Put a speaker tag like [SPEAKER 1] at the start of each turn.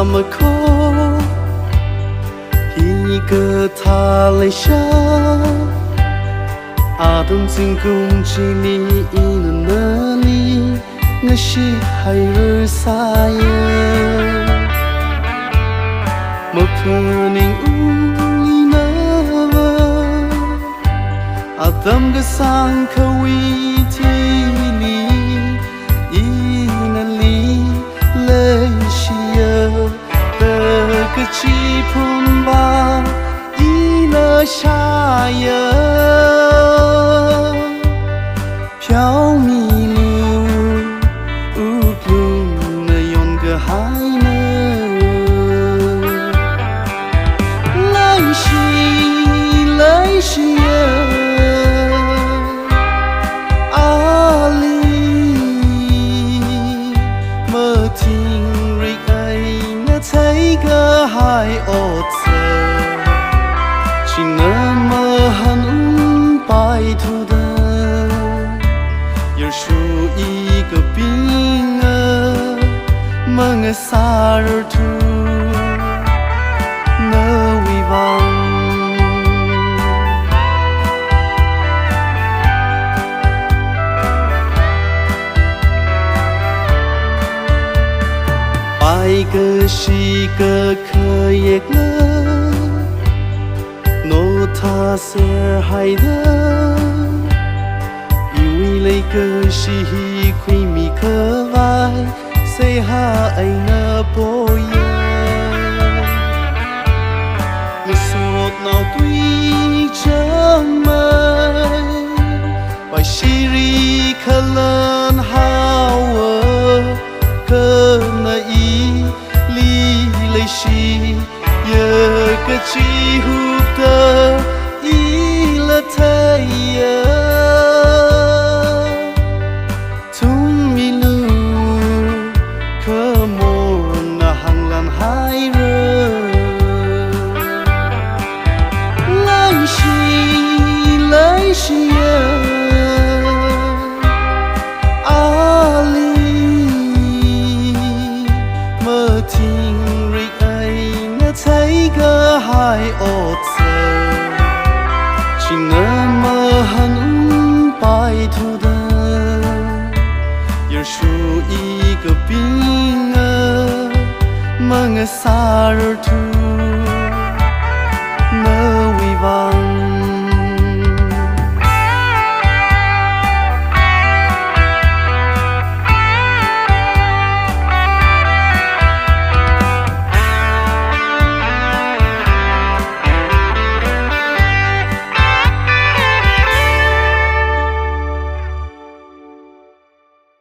[SPEAKER 1] mà khô hi cơ tha lấy xa đông dừng cùng chỉ ni in nơ ni ngơ shi hay rơi xa một phần in uli nơ tâm cái sang khâu thi ni in li lê shia tơ cái chi phun ba in shaya飘迷路，不那样个海呢？来西呀，阿里，没听瑞爱那才个海哦子，只那么很白土的。属一个兵儿，梦萨尔图那为王，白个是个可也了，诺他是海的。lấy cơ si hi quy mi cơ vai say ha ai na boya người sốt nào tuy chẳng mai bài siri khalan hawa cơ na i li lấy si ye cơ chi hu tơ i la thay来西呀，阿里，没听瑞爱那才个海哦子，只那么很白土的，也属一个兵儿，梦萨尔图。